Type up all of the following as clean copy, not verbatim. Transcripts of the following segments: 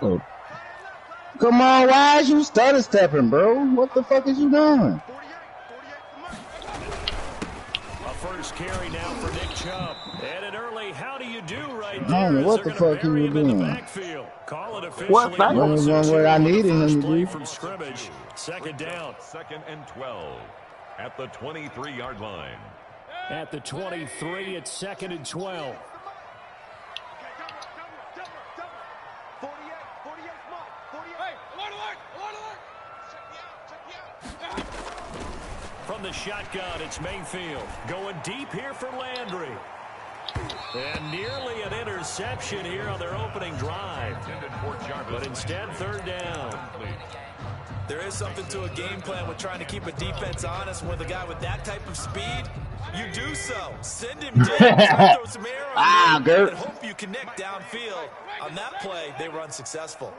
Oh. Come on, why is you stutter stepping, bro? What the fuck is you doing? A first carry now for Nick Chubb. And an early how do you do right there? I don't know what the fuck he was doing. Call it officially. What? That was one word I needed him to do. From scrimmage. Second down. 2nd and 12 at the 23-yard line. At the 23, it's 2nd and 12. From the shotgun, it's Mayfield. Going deep here for Landry. And nearly an interception here on their opening drive. But instead, 3rd down. There is something to a game plan with trying to keep a defense honest with a guy with that type of speed. You do so. Send him deep. Throw some air on him, and hope you connect downfield. On that play, they were unsuccessful.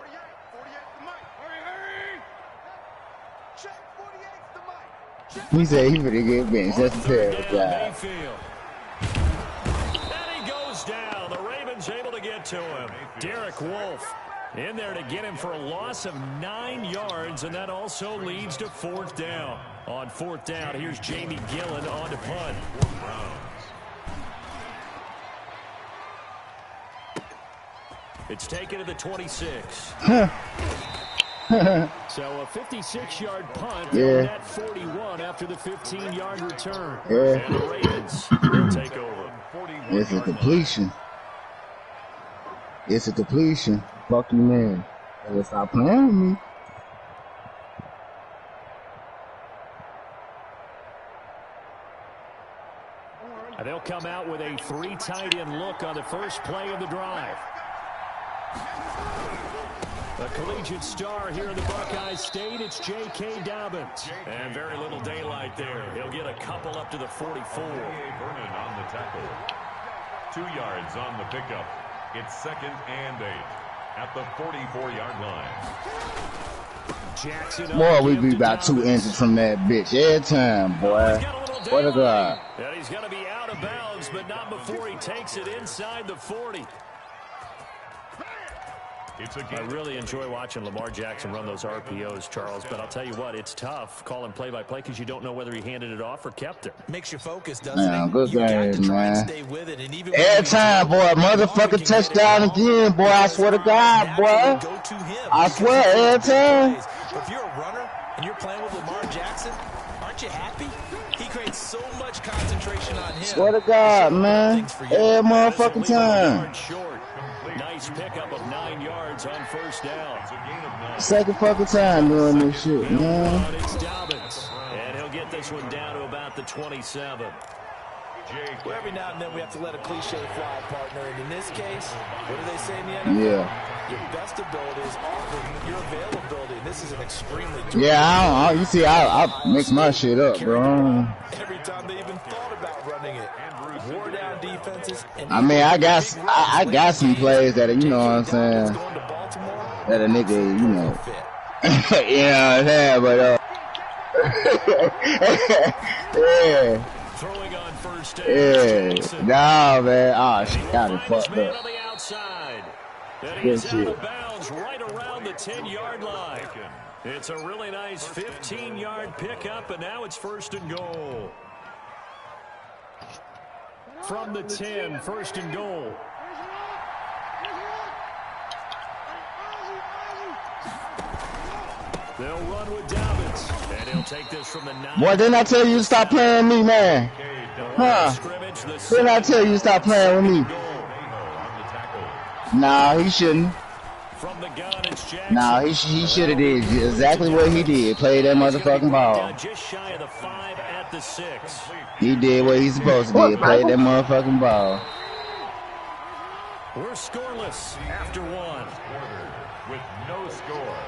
He said he pretty good bench. That's a terrible job. And he goes down. The Ravens able to get to him. Derek Wolfe in there to get him for a loss of 9 yards, and that also leads to 4th down. On 4th down, here's Jamie Gillen on to punt. It's taken to the 26. So a 56-yard punt on that 41 after the 15-yard return. And the Ravens will take over. It's a completion. It's a completion. Fuck you, man. Better stop playing with me. And they'll come out with a 3 tight end look on the first play of the drive. A collegiate star here in the Buckeye State, it's J.K. Dobbins. And very little daylight there. He'll get a couple up to the 44. Vernon on the tackle. 2 yards on the pickup. It's 2nd and 8 at the 44-yard line. Jackson. Boy, we be about 2 inches from that bitch every time, boy. What a guy. And he's going to be out of bounds, but not before he takes it inside the 40. I really enjoy watching Lamar Jackson run those RPOs, Charles, but I'll tell you what, it's tough calling play-by-play because you don't know whether he handed it off or kept it. Makes you focus, doesn't it? Good game, man. It, and even every time, boy, motherfucking touchdown again, boy, I swear to God, boy. I swear, every time. But if you're a runner and you're playing with Lamar Jackson, aren't you happy? He creates so much concentration on him. Swear to God, man. Every motherfucking time. Nice pickup of 9 yards on first down. Second fucking time doing this shit, man. It's Dobbins. And he'll get this one down to about the 27. Well, every now and then we have to let a cliche fly, partner. And in this case, what do they say in the NFL? Yeah. Your best ability is often your availability. This is an extremely... Yeah, you see, I mix my shit up, bro. Every time they even thought about running it. Wore down defenses. I mean, I got some plays that, you know what I'm saying, that a nigga, you know. You know what I'm saying, but, yeah. Throwing on first down. Yeah. Nah, man. Oh, shit, got it fucked up. On the outside. And he's out of bounds right around the 10-yard line. It's a really nice 15-yard pickup, and now it's 1st and goal. From the 10, 1st and goal. They'll run with Dobbins, and he'll take this from the 9. Boy, didn't I tell you to stop playing with me, man? Huh? Didn't I tell you to stop playing with me? Nah, he shouldn't. From the gun, it's Jackson. Nah, he should have did exactly what he did. Played that motherfucking ball. Just shy of the 5 at the 6. He did what he's supposed to do. Played that motherfucking ball. We're scoreless after 1. With no score.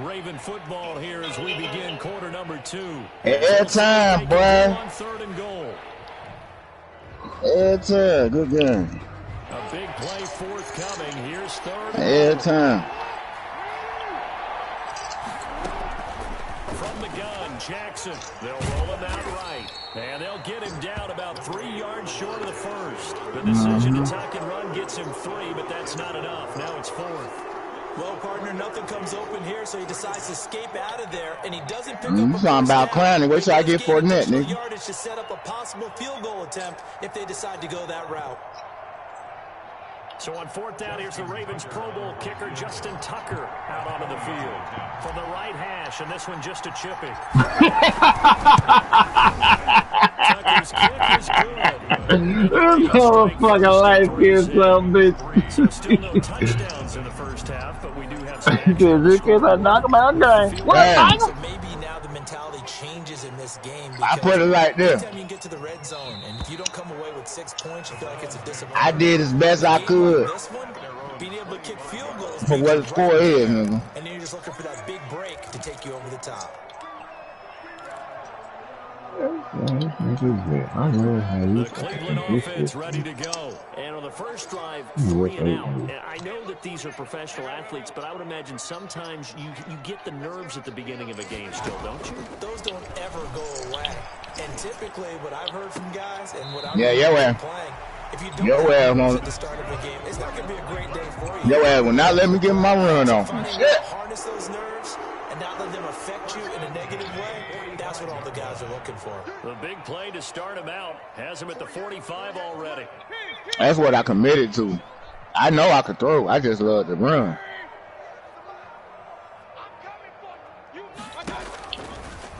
Raven football here as we begin quarter number 2. Every time, boy. On 3rd and goal. Every time. Good game. A big play forthcoming. Here's 3rd. Every time. From the gun, Jackson. They'll roll him out right. And they'll get him down about 3 yards short of the first. The decision to tuck and run gets him 3, but that's not enough. Now it's 4th. Well, partner, nothing comes open here, so he decides to escape out of there, and he doesn't pick up You talking about clowning. What should I get for a net, nigga? Yardage to set up a possible field goal attempt if they decide to go that route. So on 4th down, here's the Ravens Pro Bowl kicker Justin Tucker out onto the field. From the right hash, and this one just a chippy. Tucker's kick is good. This motherfucker life is some bitch. So still no touchdowns in the first half, but we do have some knock him out game. So maybe now the mentality changes in this game. I put it like this. Anytime you get to the red zone, and if you don't come away with 6 points, you feel like it's a disappointment. I did as best I could. This one, being able to kick field goals For what the score is, nigga. and then you're just looking for that big break to take you over the top. The Cleveland offense ready to go. And on the first drive, 3 and out. And I know that these are professional athletes, but I would imagine sometimes you get the nerves at the beginning of a game still, don't you? Those don't ever go away. And typically, what I've heard from guys and what I've well. playing, if you well, don't at the start of the game, it's not going to be a great day for you. Your ass will not let me get my run on. Harness those nerves and not let them affect you in a negative way. That's what all the guys are looking for. The big play to start him out has him at the 45 already. That's what I committed to. I know I could throw. I just love to run.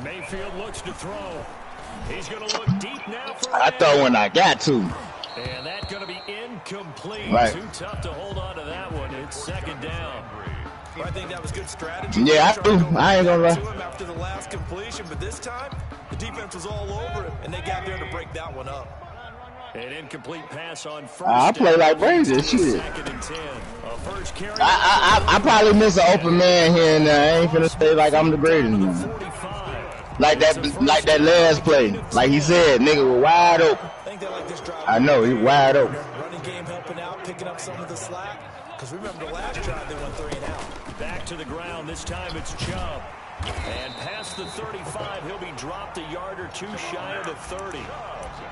Mayfield looks to throw. He's going to look deep now for I throw when I got to. And that's going to be incomplete. Right. Too tough to hold on to that one. It's 2nd down. Well, I think that was good strategy. Yeah, I do. I ain't gonna lie. To him after the last completion, but this time the defense was all over him, and they got there to break that one up. An incomplete pass on first. I play like Brady, shit. 2nd and 10. First carry. I probably miss an open man here and there. I ain't finna stay like I'm the greatest, man. 45. Like that last play. Like he said, nigga was wide open. I think they like this drive. I know, he's wide open. Running game helping out, picking up some of the slack. Because remember the last drive they went 3 and out. Back to the ground. This time it's Chubb. And past the 35, he'll be dropped a yard or 2 shy of the 30.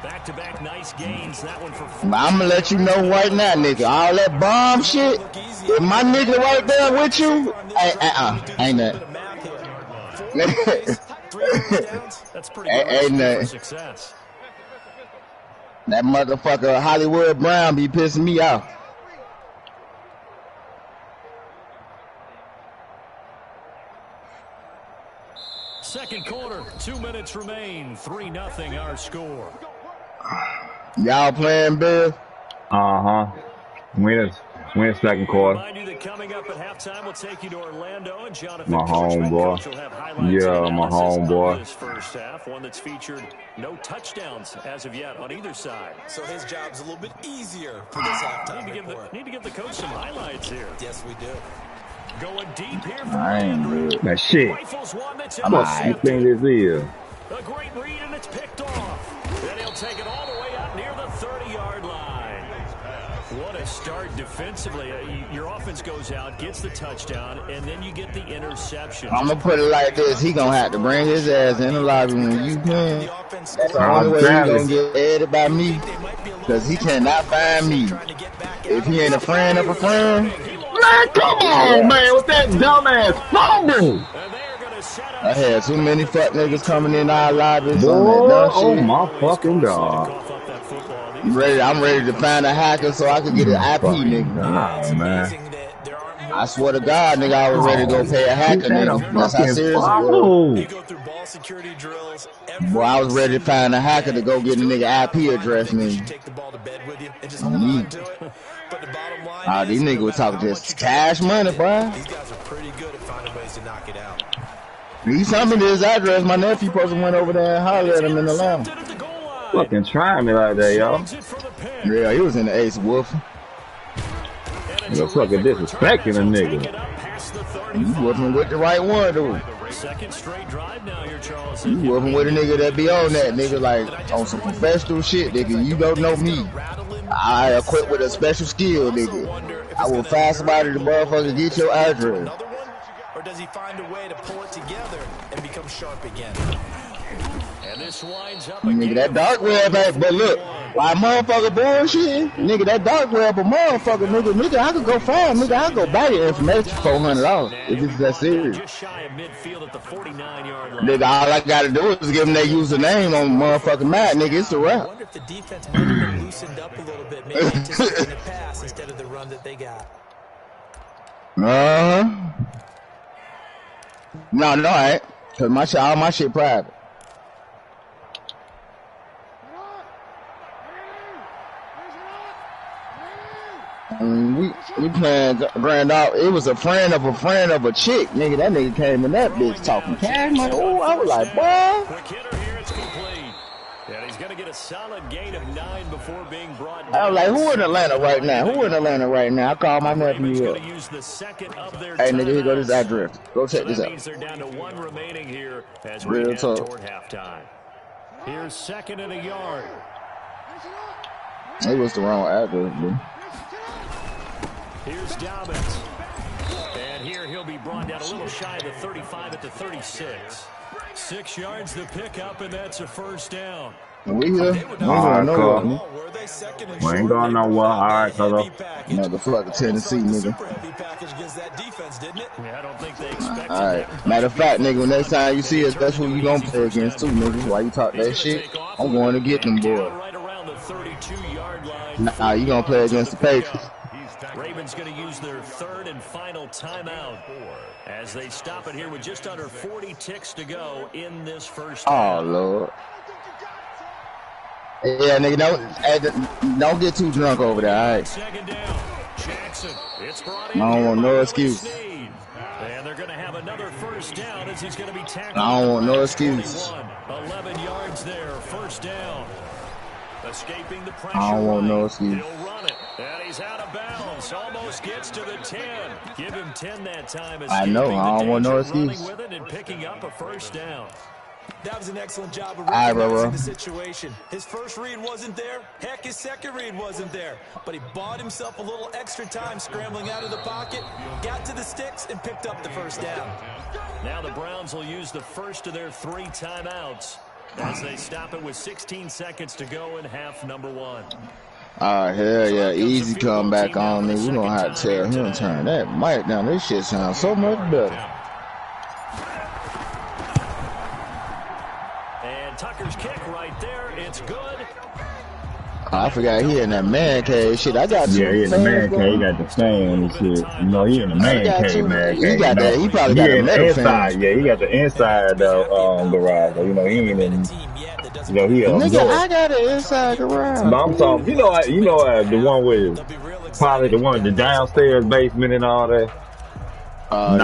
Back-to-back nice gains. That one for 4. I'm gonna let you know right now, nigga. All that bomb shit. If my nigga right there with you, ain't that. That's pretty good for success. That motherfucker Hollywood Brown be pissing me off. Second quarter, 2 minutes remain. 3-0 our score. Y'all playing, Bill? Win second quarter. Remind you that coming up at halftime, we'll take you to Orlando, and Jonathan My homeboy. Yeah, my homeboy. This first half, one that's featured no touchdowns as of yet on either side. So his job's a little bit easier for this halftime report. Need to give the coach some highlights here. Yes, we do. Going deep here for Andrew. That shit. Rifles one that's I'm gonna think this is. A great read, and it's picked off. Then he'll take it all the way out near the 30-yard line. What a start defensively. Your offense goes out, gets the touchdown, and then you get the interception. I'm gonna put it like this. He gonna have to bring his ass in the lobby when you playing. That's the only way he gonna get added by me, because he cannot find me. If he ain't a friend of a friend. Man, come on, man, with that dumbass fumble. I had too many fuck niggas coming in our lobbies Boy, on that dumb shit. oh my fucking god. I'm ready to find a hacker so I can get an IP, nigga. Oh, man. I swear to God, nigga, I was ready to go pay a hacker, nigga. That's how serious it was. You go through ball security drills. Boy, I was ready to find a hacker to go get a nigga IP address, nigga. Take the ball to bed with you and just hold on to it. But the bottom line these niggas were talking just cash money, boy. These guys are pretty good at finding ways to knock it out. He sent me his address. My nephew supposed to went over there and hollered at him in the lounge. Fucking trying me like that, y'all. Yeah, he was in the Ace Wolf. You're fucking disrespecting a nigga. You wasn't with the right one, dude. Second straight drive now here, Charles. You wasn't with a nigga that be on that, nigga, like on some professional shit, nigga. You don't know me. I equipped with a special skill, nigga. I will find somebody to motherfucker get your address. or does he find a way to pull it together and become sharp again? And this winds up nigga, that dark web, but look, why motherfucker bullshit? Nigga, that dark web, a motherfucker, nigga, I could go find, nigga, I could go buy your information for $400 if it's that serious. Just shy of midfield at the 49-yard line. Nigga, all I gotta do is give them their username on motherfucking Madden, nigga, it's a wrap. I wonder if the defense might have been loosened up a little bit, maybe anticipating a pass instead of the run that they got. No, I ain't, cause all my shit private. We playing grand out. It was a friend of a chick, nigga. That nigga came in that bitch talking cash. Like, oh, I was like, boy. Quick hitter here, it's complete. And he's gonna get a solid gain of 9 before being brought down. I was like, who in Atlanta right now? I called my nephew up. Use the second of their hey, nigga, here go this address. Go check this out. They're down to 1 remaining here as we head toward halftime. Here's 2nd and a yard. It was the wrong address, bro. Here's Dobbins. And here he'll be brought down a little shy of the 35 at the 36. 6 yards the pickup, and that's a first down. We here? All right, cool. We ain't going nowhere. All right, fellow. Motherfucker, Tennessee, nigga. Yeah, I don't think they expected all right. Matter of fact, nigga, when next time you see us, that's who you gonna play against, too, nigga. Why you talk that shit? I'm going to get them, boys. Right around the 32-yard line. Nah, you gonna play against the Patriots. Ravens going to use their 3rd and final timeout as they stop it here with just under 40 ticks to go in this first half. Oh, Lord. Yeah, nigga, don't get too drunk over there, all right? Second down. Jackson. It's brought in. I don't want no excuse. And they're going to have another first down as he's going to be tackled. I don't want no excuse. 11 yards there, first down. Escaping the pressure. I don't want no excuse. He'll run it. And he's out of bounds. Almost gets to the 10. Give him 10 that time. I know. I don't want no excuse. With it and picking up a first down. That was an excellent job of recognizing the situation. His first read wasn't there. Heck, his second read wasn't there. But he bought himself a little extra time scrambling out of the pocket, got to the sticks, and picked up the first down. Now the Browns will use the first of their 3 timeouts as they stop it with 16 seconds to go in half number 1. Hell yeah. Easy comeback on me. We're going to have to tell him to turn that mic down. This shit sounds so much better. Tucker's kick right there. It's good. I forgot he in that man cave shit. I got yeah, he in the man cave. He got the fan and shit. You know, he in the man cave, man. He got that. He probably got the metal inside. fan. Yeah, he got the inside garage. You know, he ain't in. You know, he nigga, I got an inside garage. But I'm talking. You know, the one with probably the downstairs basement and all that. That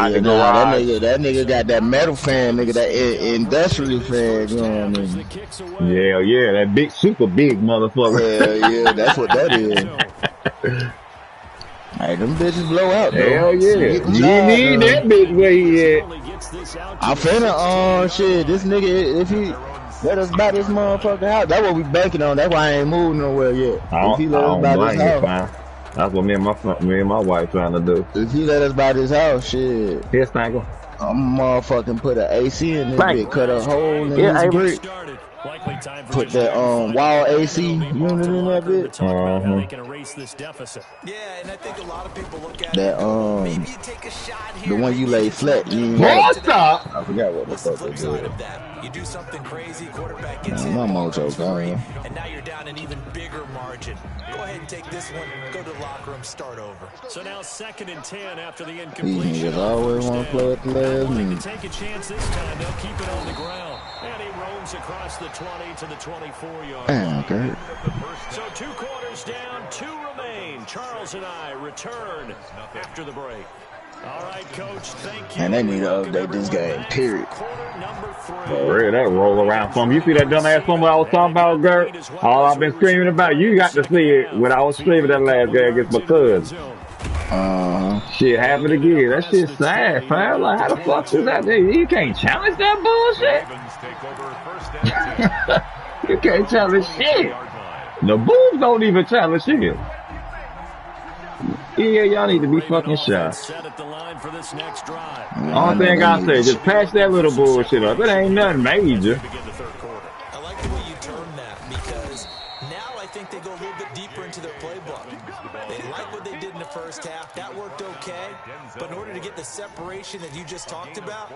nigga got that metal fan, nigga, that industrial fan, you know what I mean? Yeah, that big, super big motherfucker. Yeah, that's what that is. Hey, them bitches blow out, though. Hell yeah. You need that bitch where he at. I'm finna, shit, this nigga, if he let us buy this motherfucking house, that's what we banking on. That's why I ain't moved nowhere yet. If he let us buy this house. That's what me and my wife trying to do. If he let us buy this house, shit. Here, Stangle. I'm motherfucking put an AC in this bitch, cut a hole in this brick. Put that wall AC unit in that bitch. They can erase this deficit. Yeah, and I think a lot of people look at that maybe you take a shot here. The one you lay flat. Stop! I forgot what the fuck they did. You do something crazy, quarterback gets hit. My mojo gone. And now you're down an even bigger margin. Go ahead and take this one, go to the locker room, start over. So now 2nd and 10 after the These incompletion. niggas always want to play at the last minute. Take a chance this time. They'll keep it on the ground. And he roams across the 20 to the 24-yard line. Okay. So 2 quarters down, 2 remain. Charles and I return after the break. All right, Coach, thank you. And they need to update this game, period. Real, that roll around from you. See that dumbass fumble I was talking about, Gert? All I've been screaming about, you got to see it when I was screaming that last guy against my cousin. Shit happened again. That shit sad, fam. Like, how the fuck is that? You can't challenge that bullshit. You can't challenge shit. The Bulls don't even challenge shit. Yeah, y'all need to be fucking shot. Set at the line for this next drive. Only thing I say, just patch that little bullshit up. It ain't nothing major. I like the way you term that because now I think they go a little bit deeper into their playbook. They like what they did in the first half. That worked okay. But in order to get the separation that you just talked about,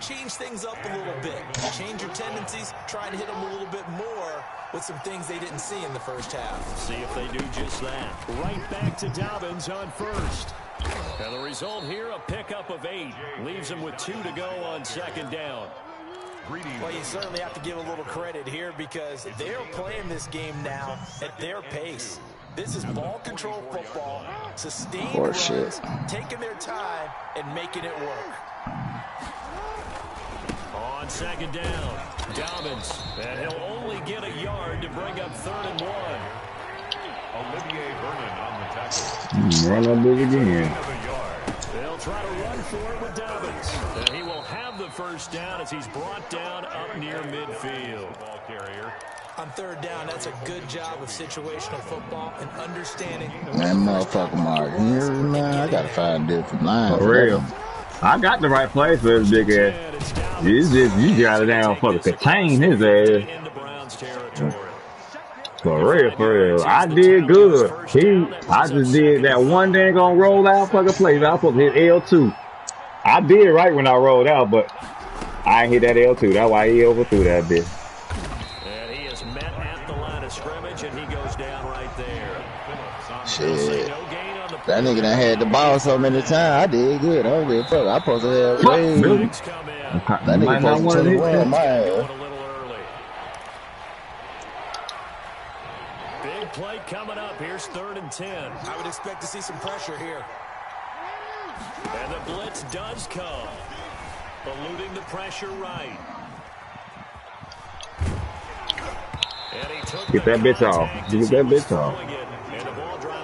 change things up a little bit. Change your tendencies. Try to hit them a little bit more with some things they didn't see in the first half. See if they do just that. Right back to Dobbins on first. And the result here, a pickup of 8. Leaves them with 2 to go on second down. Well, you certainly have to give a little credit here because they're playing this game now at their pace. This is ball control football, sustained runs, taking their time and making it work. On second down, Dobbins, and he'll only get a yard to bring up 3rd and 1. Olivier Vernon on the tackle. Run up big again. They'll try to run for it with Dobbins. And he will have the first down as he's brought down up near midfield. Ball carrier. On 3rd down, that's a good job of situational football and understanding. That motherfucker Mark here, man. I gotta find a different line. For real. I got the right place for this big ass. It's just you got it down for the contain his ass. For real. I did good. I just did that one dang on roll out fucking place. I was supposed to hit L2. I did right when I rolled out, but I ain't hit that L2. That's why he overthrew that bitch. And he is met at the line of scrimmage, and he goes down right there. Shit. That nigga done had the ball so many times. I did good. I don't give a fuck. I supposed to have way. That nigga supposed to win my ass. Big play coming up. Here's 3rd and 10. I would expect to see some pressure here. And the blitz does come. Eluding the pressure right. And he took Get that bitch off. Get that bitch off.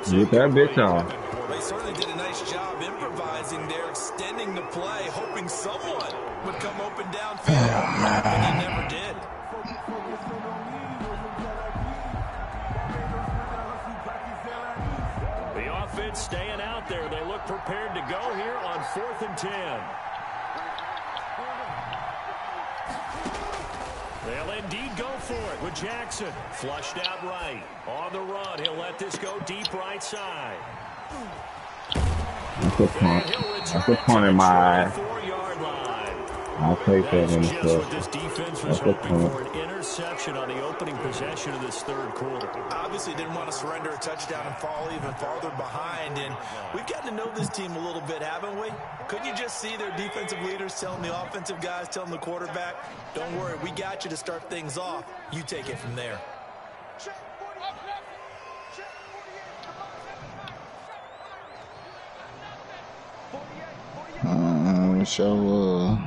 Get that bitch off. They certainly did a nice job improvising there, extending the play, hoping someone would come open downfield. But they never did. The offense staying out there. They look prepared to go here on 4th and 10. They'll indeed go for it with Jackson. Flushed out right. On the run, he'll let this go deep right side. That's a punt. That's a punt in my eye. I'll take that in the first. This defense was hoping for an interception on the opening possession of this 3rd quarter. Obviously didn't want to surrender a touchdown and fall even farther behind. And we've gotten to know this team a little bit, haven't we? Couldn't you just see their defensive leaders telling the offensive guys, telling the quarterback, don't worry, we got you to start things off. You take it from there. So,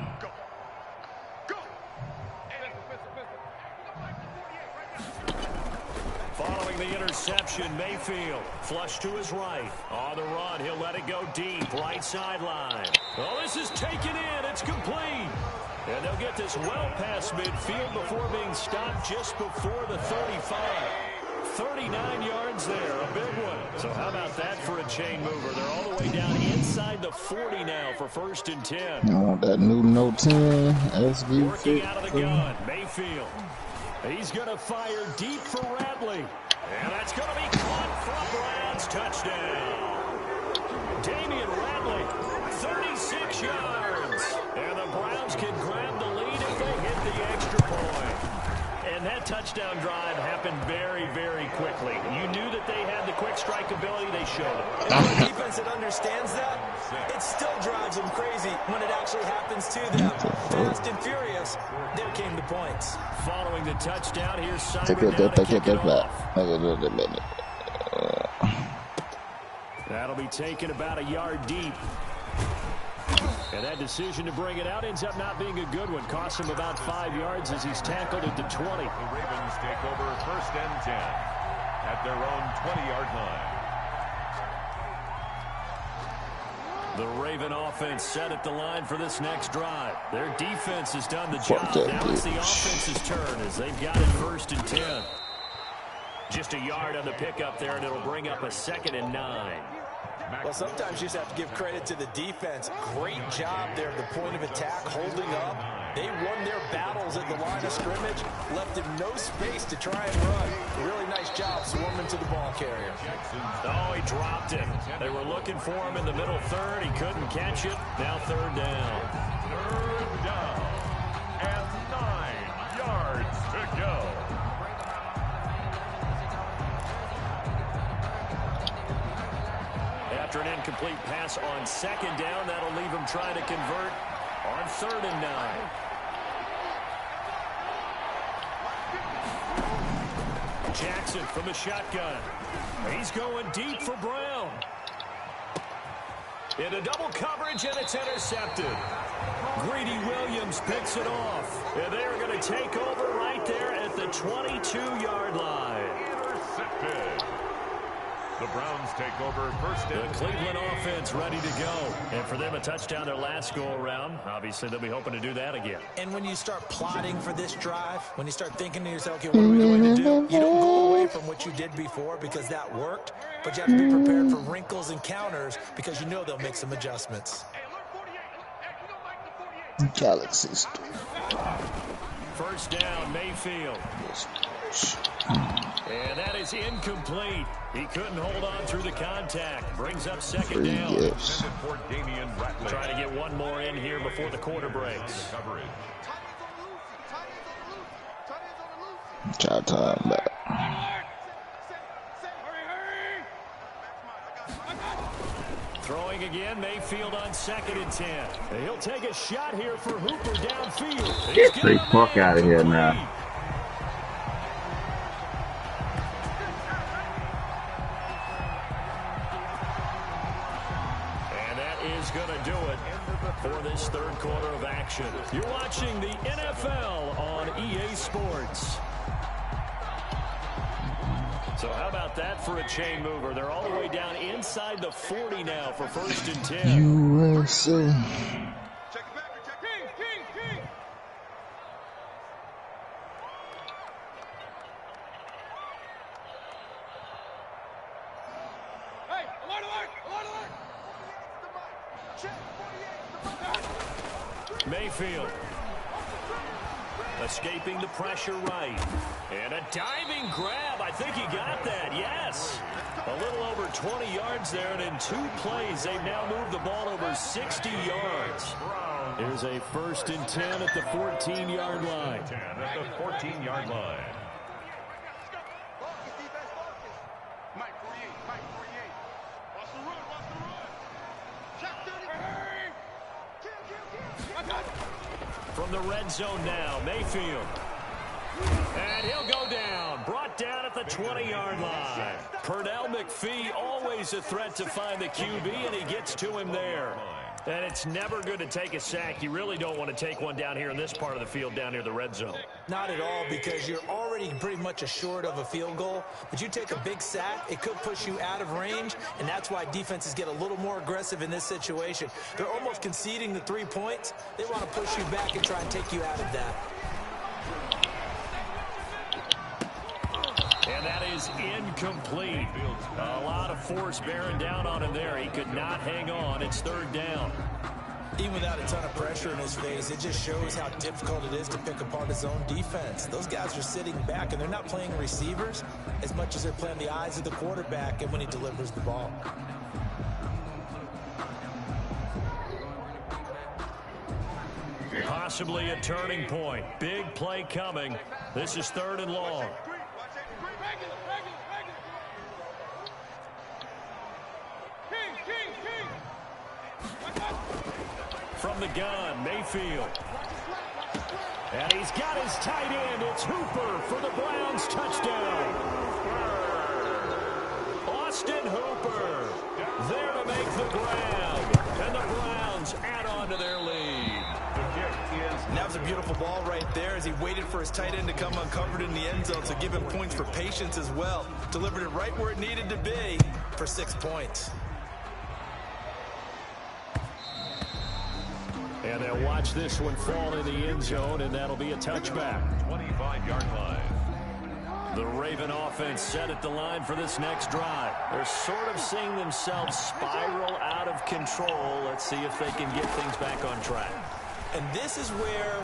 following the interception, Mayfield flush to his right. On the run, he'll let it go deep, right sideline. Oh, this is taken in. It's complete. And they'll get this well past midfield before being stopped just before the 35. 39 yards there, a big one. So how about that for a chain mover? They're all the way down inside the 40 now for 1st and 10. I want that new Note 10 SB. Working out of the gun, Mayfield. He's going to fire deep for Radley. And that's going to be caught from Browns. Touchdown. Damian Radley, 36 yards. And the Browns can grab the lead if they hit the extra point. And that touchdown drive happened very, very quickly. You knew that they had the quick strike ability. They showed it. And for a defense that understands that, it still drives them crazy when it actually happens to them. Fast and furious, there came the points. Following the touchdown, here's Simon down to kick it off. That'll be taken about a yard deep. And that decision to bring it out ends up not being a good one. Costs him about 5 yards as he's tackled at the 20. The Ravens take over 1st and 10 at their own 20-yard line. The Raven offense set at the line for this next drive. Their defense has done the job. Now it's the offense's turn as they've got it 1st and 10. Just a yard on the pickup there, and it'll bring up a 2nd and 9. Well, sometimes you just have to give credit to the defense. Great job there at the point of attack, holding up. They won their battles at the line of scrimmage, left him no space to try and run. Really nice job swarming to the ball carrier. Oh, he dropped it. They were looking for him in the middle third. He couldn't catch it. Now third down. Third down and 9 yards to go. After an incomplete pass on second down, that'll leave him trying to convert on 3rd and 9. Jackson from the shotgun. He's going deep for Brown. Into double coverage, and it's intercepted. Greedy Williams picks it off. And they're going to take over right there at the 22-yard line. Intercepted. The Browns take over first down. The Cleveland offense ready to go. And for them, a touchdown their last go-around. Obviously, they'll be hoping to do that again. And when you start plotting for this drive, when you start thinking to yourself, okay, what are we going to do? You don't go away from what you did before because that worked, but you have to be prepared for wrinkles and counters because you know they'll make some adjustments. Galaxy. First down, Mayfield. And that is incomplete. He couldn't hold on through the contact. Brings up second down. Yes. Trying to get one more in here before the quarter breaks. Try time back. Throwing again, Mayfield on 2nd and 10. And he'll take a shot here for Hooper downfield. Get the fuck out of here now. Going to do it for this third quarter of action. You're watching the NFL on EA Sports. So how about that for a chain mover? They're all the way down inside the 40 now for 1st and 10. USA. Mayfield escaping the pressure right. And a diving grab. I think he got that. Yes. A little over 20 yards there. And in 2 plays, they've now moved the ball over 60 yards. Here's a 1st and 10 at the 14-yard line. 10 at the 14-yard line. From the red zone now, Mayfield. And he'll go down. Brought down at the 20-yard line. Pernell McPhee, always a threat to find the QB, and he gets to him there. And it's never good to take a sack. You really don't want to take one down here in this part of the field, down near the red zone. Not at all, because you're already pretty much assured of a field goal. But you take a big sack, it could push you out of range, and that's why defenses get a little more aggressive in this situation. They're almost conceding the 3 points. They want to push you back and try and take you out of that. And that is incomplete. A lot of force bearing down on him there. He could not hang on. It's 3rd down. Even without a ton of pressure in his face, it just shows how difficult it is to pick apart his own defense. Those guys are sitting back, and they're not playing receivers as much as they're playing the eyes of the quarterback and when he delivers the ball. Possibly a turning point. Big play coming. This is 3rd and long. From the gun, Mayfield. And he's got his tight end. It's Hooper for the Browns touchdown. Austin Hooper there to make the grab. And the Browns add on to their lead. And that was a beautiful ball right there as he waited for his tight end to come uncovered in the end zone, so give him points for patience as well. Delivered it right where it needed to be for 6 points. And they'll watch this one fall in the end zone, and that'll be a touchback. 25-yard line. The Raven offense set at the line for this next drive. They're sort of seeing themselves spiral out of control. Let's see if they can get things back on track. And this is where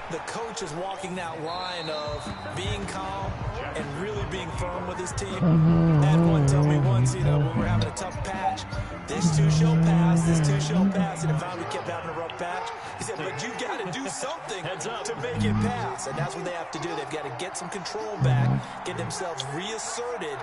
the coach is walking that line of being calm and really being firm with his team. I had one tell me once, you know, when we're having a tough patch, this two shall pass, this two shall pass, and if we kept having a rough patch, he said, but you got to do something to make it pass, and that's what they have to do. They've got to get some control back, get themselves reasserted,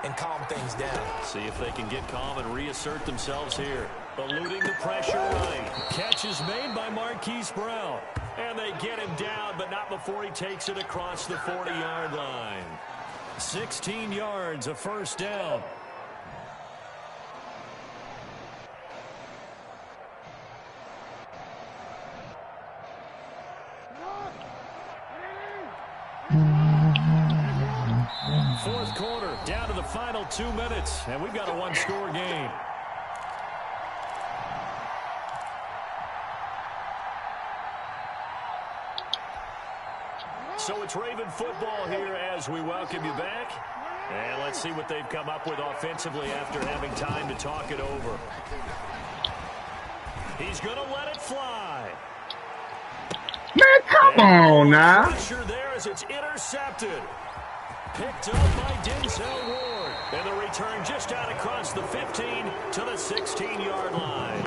and calm things down. See if they can get calm and reassert themselves here. Eluding the pressure right. Catch is made by Marquise Brown. And they get him down, but not before he takes it across the 40-yard line. 16 yards, a first down. Fourth quarter, down to the final 2 minutes, and we've got a one-score game. So it's Raven football here as we welcome you back. And let's see what they've come up with offensively after having time to talk it over. He's going to let it fly. Man, come on now. Pressure there as it's intercepted. Picked up by Denzel Ward. And the return just out across the 15 to the 16-yard line.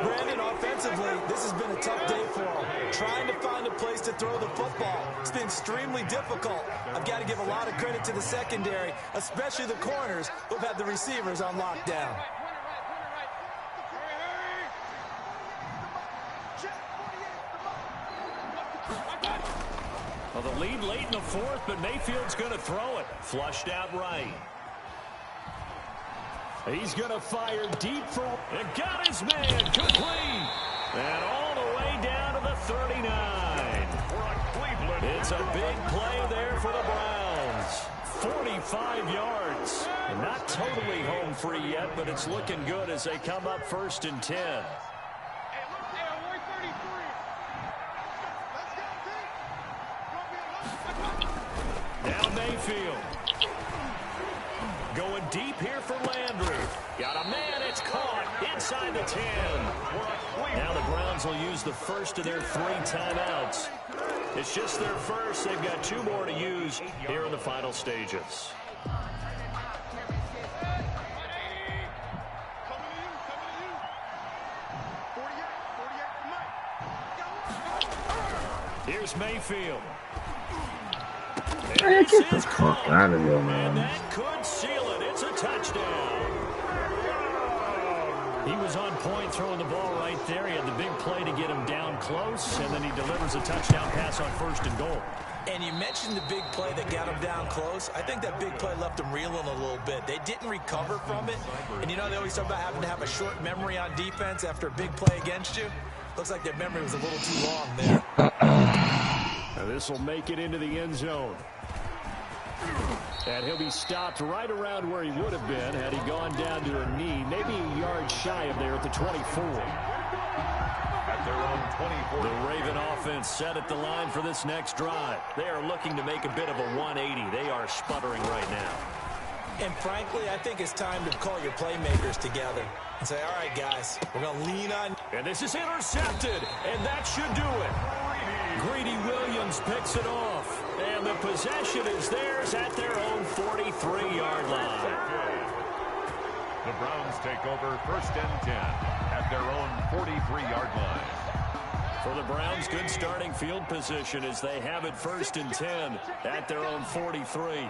Brandon, offensively, this has been a tough day for him. Trying to find a place to throw the football. It's been extremely difficult. I've got to give a lot of credit to the secondary, especially the corners who've had the receivers on lockdown. Well, the lead late in the fourth, but Mayfield's going to throw it. Flushed out right. He's going to fire deep for and got his man complete. And all the way down to the 39. It's a big play there for the Browns. 45 yards. Not totally home free yet, but it's looking good as they come up 1st and 10. Now Mayfield. Going deep here for Landry. Got a man, it's caught inside the 10. Now the Browns will use the first of their 3 timeouts. It's just their first. They've got 2 more to use here in the final stages. Here's Mayfield. Man, get the fuck out of here, man. And that could seal it. It's a touchdown. He was on point throwing the ball right there. He had the big play to get him down close, and then he delivers a touchdown pass on 1st and goal. And you mentioned the big play that got him down close. I think that big play left him reeling a little bit. They didn't recover from it. And you know, they always talk about having to have a short memory on defense after a big play against you. Looks like their memory was a little too long there. This will make it into the end zone. And he'll be stopped right around where he would have been had he gone down to a knee, maybe a yard shy of there at the 24. At their own 24. The Raven offense set at the line for this next drive. They are looking to make a bit of a 180. They are sputtering right now. And frankly, I think it's time to call your playmakers together and say, all right, guys, we're going to lean on. And this is intercepted, and that should do it. Greedy Williams picks it off, and the possession is theirs at their own 43-yard line. The Browns take over 1st and 10 at their own 43-yard line. For the Browns, good starting field position as they have it 1st and 10 at their own 43.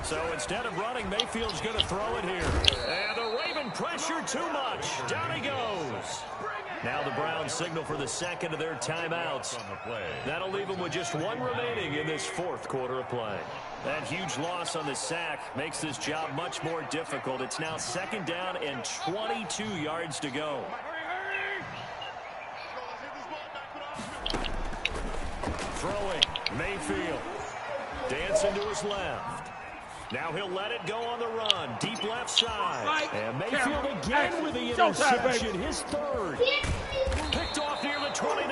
So instead of running, Mayfield's going to throw it here. And the Raven pressure too much. Down he goes. Now the Browns signal for the second of their timeouts. That'll leave them with just 1 remaining in this 4th quarter of play. That huge loss on the sack makes this job much more difficult. It's now 2nd down and 22 yards to go. Throwing, Mayfield. Dancing to his left. Now he'll let it go on the run. Deep left side. And Mayfield again with the interception. His 3rd. 29.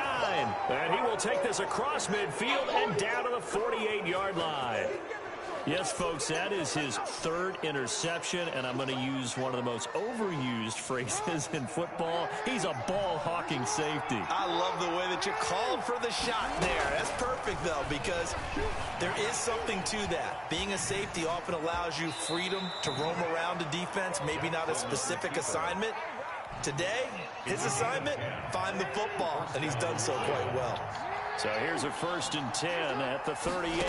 And he will take this across midfield and down to the 48-yard line. Yes, folks, that is his third interception, and I'm going to use one of the most overused phrases in football. He's a ball-hawking safety. I love the way that you called for the shot there. That's perfect, though, because there is something to that. Being a safety often allows you freedom to roam around a defense, maybe not a specific assignment. Today, his assignment, find the football, and he's done so quite well. So here's a 1st and 10 at the 38.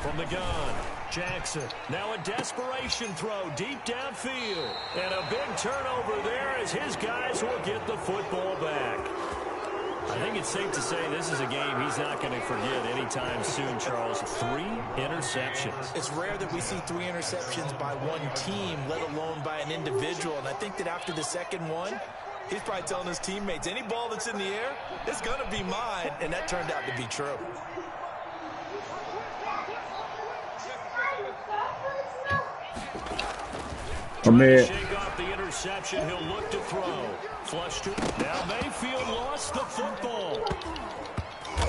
From the gun, Jackson. Now a desperation throw deep downfield. And a big turnover there as his guys will get the football back. I think it's safe to say this is a game he's not going to forget anytime soon, Charles. 3 interceptions. It's rare that we see 3 interceptions by one team, let alone by an individual. And I think that after the second one, he's probably telling his teammates, any ball that's in the air, it's going to be mine. And that turned out to be true. Shake off the interception. He'll look to throw. Flushed it. Now Mayfield lost the football.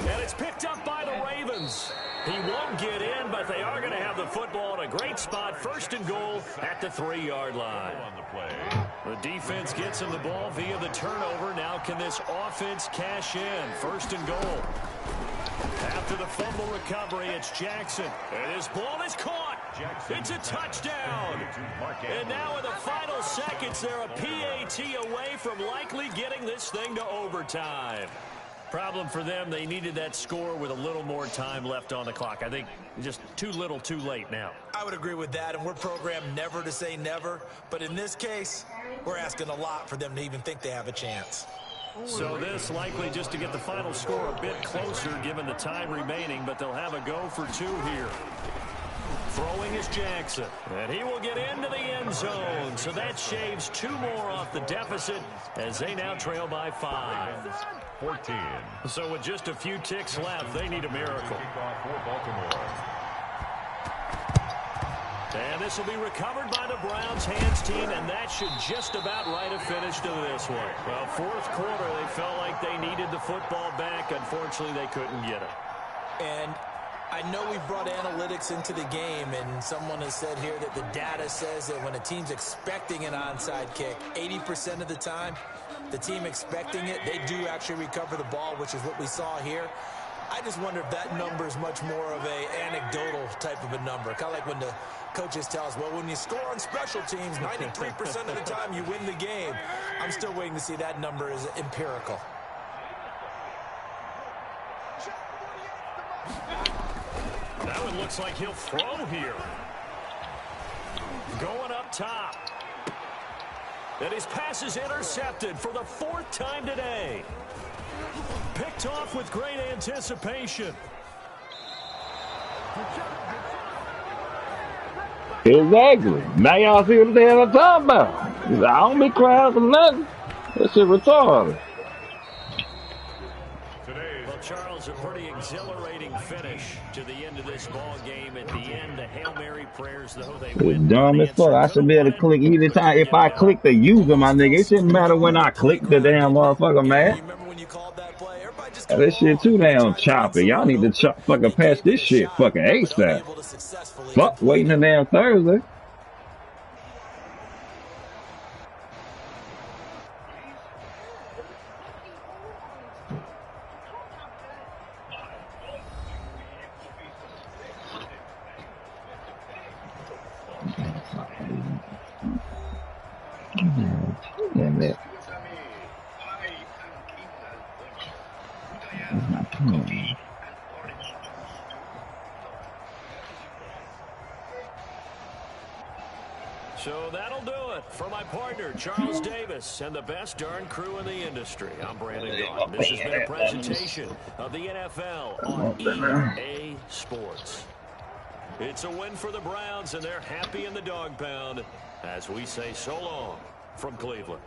And it's picked up by the Ravens. He won't get in, but they are going to have the football in a great spot. 1st and goal at the 3-yard line. The defense gets him the ball via the turnover. Now can this offense cash in? 1st and goal. After the fumble recovery, it's Jackson. And his ball is caught. It's a touchdown. And now in the final seconds, they're a PAT away from likely getting this thing to overtime. Problem for them, they needed that score with a little more time left on the clock. I think just too little too late now. I would agree with that, and we're programmed never to say never. But in this case, we're asking a lot for them to even think they have a chance. So this likely just to get the final score a bit closer given the time remaining, but they'll have a go for 2 here. Throwing is Jackson, and he will get into the end zone. So that shaves 2 more off the deficit as they now trail by 5. 14. So with just a few ticks left, they need a miracle. And this will be recovered by the Browns hands team, and that should just about write a finish to this one. Well, 4th quarter, they felt like they needed the football back. Unfortunately, they couldn't get it. And I know we brought analytics into the game, and someone has said here that the data says that when a team's expecting an onside kick, 80% of the time, the team expecting it, they do actually recover the ball, which is what we saw here. I just wonder if that number is much more of a anecdotal type of a number. Kind of like when the coaches tell us, well, when you score on special teams, 93% of the time you win the game. I'm still waiting to see that number is empirical. Now it looks like he'll throw here. Going up top. And his pass is intercepted for the 4th time today. Picked off with great anticipation. Exactly. Now y'all see what the hell I'm talking about. I don't be crying for nothing. That shit retarded. Well, Charles, a pretty exhilarating finish to the end of this ball game. At the end, the Hail Mary prayers, though, they win. Dumb as fuck. I should be able to click either time. If I click the user, my nigga, it shouldn't matter when I click the damn motherfucker, man. This shit too damn choppy. Y'all need to fucking pass this shit fucking ASAP. Fuck waiting a damn Thursday. Damn it. So that'll do it for my partner, Charles Davis, and the best darn crew in the industry. I'm Brandon Gaughan. This has been a presentation of the NFL on EA Sports. It's a win for the Browns, and they're happy in the dog pound as we say so long from Cleveland.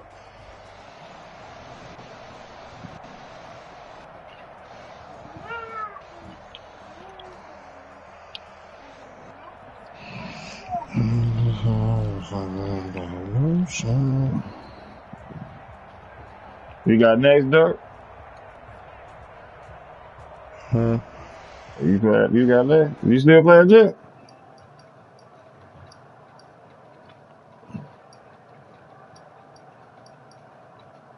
You got next, Dirk? You got that? You still playing Jet?